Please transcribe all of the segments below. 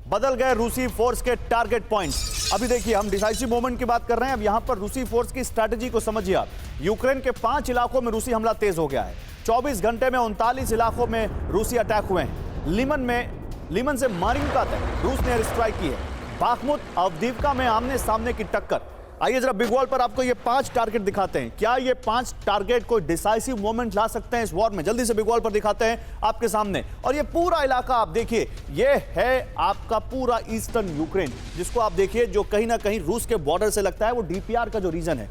बदल गए रूसी फोर्स के टारगेट पॉइंट्स। अभी देखिए, हम डिसाइसिव मोमेंट की बात कर रहे हैं। अब यहां पर रूसी फोर्स की स्ट्रैटेजी को समझिए आप। यूक्रेन के 5 इलाकों में रूसी हमला तेज हो गया है। 24 घंटे में 39 इलाकों में रूसी अटैक हुए हैं। लीमन से मारिंका तक रूस ने एयर स्ट्राइक की है। बाखमुत, अवदीवका में आमने सामने की टक्कर। आइए जरा बिग वॉल पर आपको ये 5 टारगेट दिखाते हैं। क्या ये 5 टारगेट कोई डिसाइसिव मोमेंट ला सकते हैं इस वॉर में? जल्दी से बिग वॉल पर दिखाते हैं आपके सामने। और ये पूरा इलाका आप देखिए, ये है आपका पूरा ईस्टर्न यूक्रेन, जिसको आप देखिए जो कहीं ना कहीं रूस के बॉर्डर से लगता है। वो डीपीआर का जो रीजन है,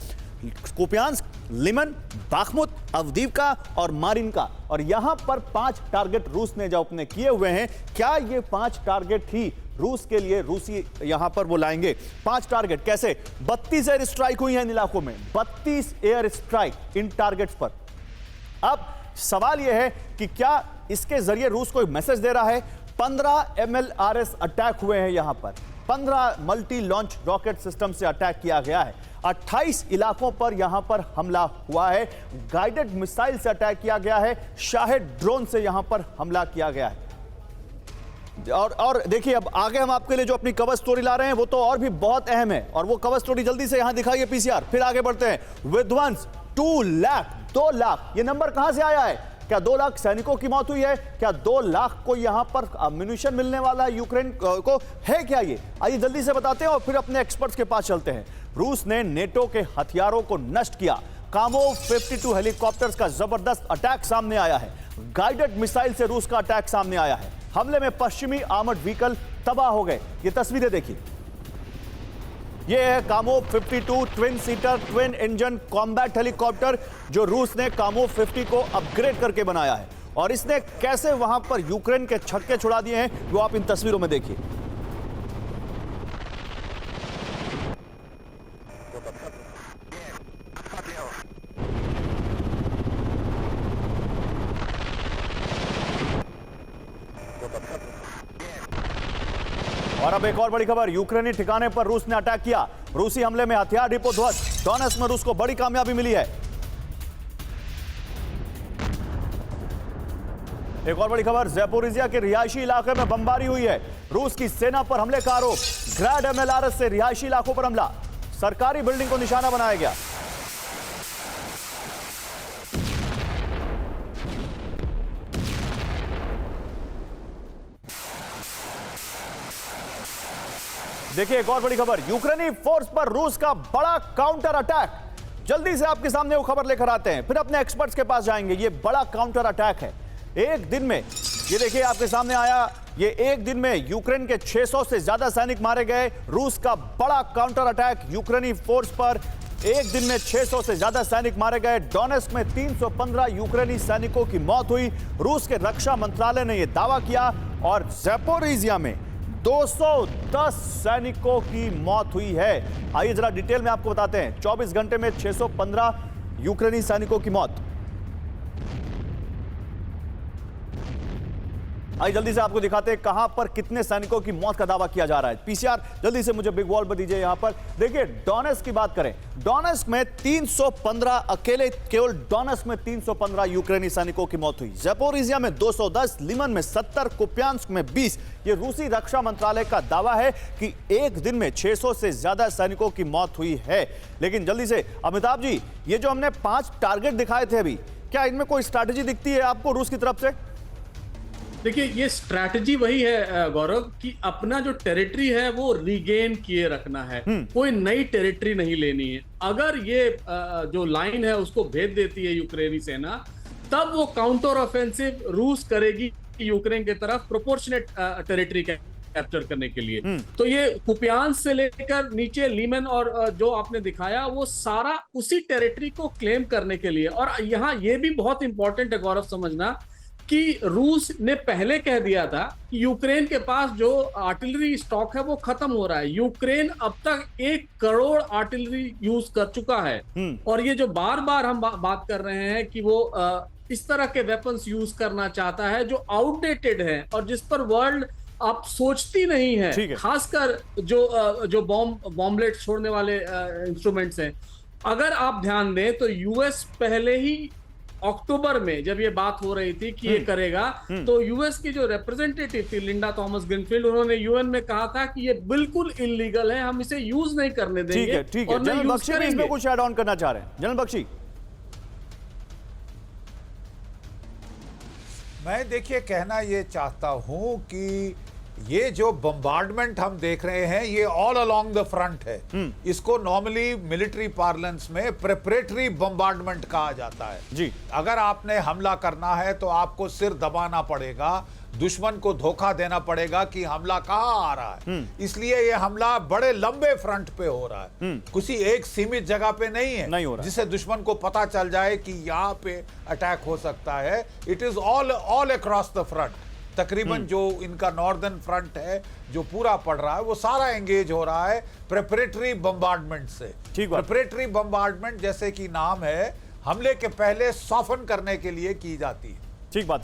कुपियांस्क, लिमन, बाखमुत, अवदीवका और मारिनका। और यहां पर 5 टारगेट रूस ने जो अपने किए हुए हैं, क्या ये 5 टारगेट ही रूस के लिए रूसी यहां पर वो लाएंगे? 5 टारगेट कैसे? 32 एयर स्ट्राइक हुई है इन इलाकों में, 32 एयर स्ट्राइक इन टारगेट्स पर। अब सवाल यह है कि क्या इसके जरिए रूस को मैसेज दे रहा है? 15 MLRS अटैक हुए हैं यहां पर, 15 मल्टी लॉन्च रॉकेट सिस्टम से अटैक किया गया है। 28 इलाकों पर यहां पर हमला हुआ है। गाइडेड मिसाइल से अटैक किया गया है। शाहेद ड्रोन से यहां पर हमला किया गया है। और देखिए, अब आगे हम आपके लिए जो अपनी कवर स्टोरी ला रहे हैं वो तो और भी बहुत अहम है। और वो कवर स्टोरी जल्दी से यहां दिखाइए पीसीआर, फिर आगे बढ़ते हैं। विध्वंस 2 लाख, 2 लाख, ये नंबर कहां से आया है? क्या 2 लाख सैनिकों की मौत हुई है? क्या 2 लाख को यहां पर अम्यूनिशन मिलने वाला है यूक्रेन को? है क्या ये? आइए जल्दी से बताते हैं और फिर अपने एक्सपर्ट्स के पास चलते हैं। रूस ने नेटो के हथियारों को नष्ट किया। कामोव 52 हेलीकॉप्टर्स का जबरदस्त अटैक सामने आया है। गाइडेड मिसाइल से रूस का अटैक सामने आया है। हमले में पश्चिमी आर्मर्ड व्हीकल तबाह हो गए। ये तस्वीरें देखिए, ये है Kamov 52 twin seater twin engine combat helicopter, जो रूस ने कामोव 50 को अपग्रेड करके बनाया है। और इसने कैसे वहां पर यूक्रेन के छक्के छुड़ा दिए हैं, वो आप इन तस्वीरों में देखिए। और अब एक और बड़ी खबर, यूक्रेनी ठिकाने पर रूस ने अटैक किया। रूसी हमले में हथियार डिपो ध्वस्त। डोनेट्स्क में रूस को बड़ी कामयाबी मिली है। एक और बड़ी खबर, ज़ैपोरिज़िया के रिहायशी इलाके में बमबारी हुई है। रूस की सेना पर हमले का आरोप। ग्रैड MLRS से रिहायशी इलाकों पर हमला। सरकारी बिल्डिंग को निशाना बनाया गया। देखिए एक और बड़ी खबर, यूक्रेनी फोर्स पर रूस का बड़ा काउंटर अटैक। जल्दी से आपके सामने वो खबर लेकर आते हैं, फिर अपने एक्सपर्ट्स के पास जाएंगे। ये बड़ा काउंटर अटैक है। एक दिन में, ये देखिए आपके सामने आया, ये एक दिन में यूक्रेन के 600 से ज्यादा सैनिक मारे गए। रूस का बड़ा काउंटर अटैक यूक्रेनी फोर्स पर। एक दिन में 600 से ज्यादा सैनिक मारे गए। डोनेट्स्क में 315 यूक्रेनी सैनिकों की मौत हुई। रूस के रक्षा मंत्रालय ने यह दावा किया। और ज़ैपोरिज़िया में 210 सैनिकों की मौत हुई है। आइए जरा डिटेल में आपको बताते हैं। 24 घंटे में 615 यूक्रेनी सैनिकों की मौत। आइए जल्दी से आपको दिखाते हैं कहां पर कितने सैनिकों की मौत का दावा किया जा रहा है। पीसीआर जल्दी से मुझे बिग वॉल पर दीजिए। यहां पर देखिए, डोनेट्स्क की बात करें, डोनेट्स्क में 315, अकेले केवल डोनेट्स्क में 315 यूक्रेनी सैनिकों की मौत हुई। ज़ैपोरिज़िया में 210, लिमन में 70, कुपियांस्क में 20। ये रूसी रक्षा मंत्रालय का दावा है कि एक दिन में 600 से ज्यादा सैनिकों की मौत हुई है। लेकिन जल्दी से अमिताभ जी, ये जो हमने 5 टारगेट दिखाए थे अभी, क्या इनमें कोई स्ट्रैटेजी दिखती है आपको रूस की तरफ से? देखिए, ये स्ट्रैटेजी वही है गौरव, कि अपना जो टेरिटरी है वो रिगेन किए रखना है। कोई नई टेरिटरी नहीं लेनी है। अगर ये जो लाइन है उसको भेद देती है यूक्रेनी सेना, तब वो काउंटर ऑफेंसिव रूस करेगी यूक्रेन की तरफ प्रोपोर्शनेट टेरिटरी कैप्चर करने के लिए। तो ये कुपियांस्क से लेकर नीचे लीमन और जो आपने दिखाया, वो सारा उसी टेरिटरी को क्लेम करने के लिए। और यहाँ ये भी बहुत इंपॉर्टेंट है गौरव समझना कि रूस ने पहले कह दिया था कि यूक्रेन के पास जो आर्टिलरी स्टॉक है वो खत्म हो रहा है। यूक्रेन अब तक 1 करोड़ आर्टिलरी यूज कर चुका है। और ये जो बार बार हम बात कर रहे हैं कि वो इस तरह के वेपन्स यूज करना चाहता है जो आउटडेटेड है और जिस पर वर्ल्ड आप सोचती नहीं है। खासकर जो बॉम्बलेट छोड़ने वाले इंस्ट्रूमेंट्स हैं। अगर आप ध्यान दें तो यूएस पहले ही अक्टूबर में जब ये बात हो रही थी कि ये करेगा, तो यूएस की जो रिप्रेजेंटेटिव थी लिंडा थॉमस ग्रीनफील्ड, उन्होंने यूएन में कहा था कि ये बिल्कुल इलीगल है, हम इसे यूज नहीं करने ठीक देंगे है, ठीक है। और न जनरल यूज बख्शी भी इसमें करेंगे। कुछ ऐड ऑन करना चाह रहे हैं। जनरल बख्शी, मैं देखिए कहना ये चाहता हूं कि ये जो बम्बार्डमेंट हम देख रहे हैं ये ऑल अलोंग द फ्रंट है। इसको नॉर्मली मिलिट्री पार्लेंस में प्रिपरेटरी बम्बार्डमेंट कहा जाता है जी। अगर आपने हमला करना है तो आपको सिर दबाना पड़ेगा, दुश्मन को धोखा देना पड़ेगा कि हमला कहां आ रहा है। इसलिए ये हमला बड़े लंबे फ्रंट पे हो रहा है, किसी एक सीमित जगह पे नहीं है, नहीं हो रहा है। जिससे दुश्मन को पता चल जाए कि यहां पे अटैक हो सकता है। It is all across the front. तकरीबन जो इनका नॉर्दर्न फ्रंट है जो पूरा पड़ रहा है वो सारा एंगेज हो रहा है प्रिपरेटरी बम्बार्डमेंट से। ठीक बात। प्रिपरेटरी बम्बार्डमेंट जैसे कि नाम है, हमले के पहले सॉफन करने के लिए की जाती है। ठीक बात।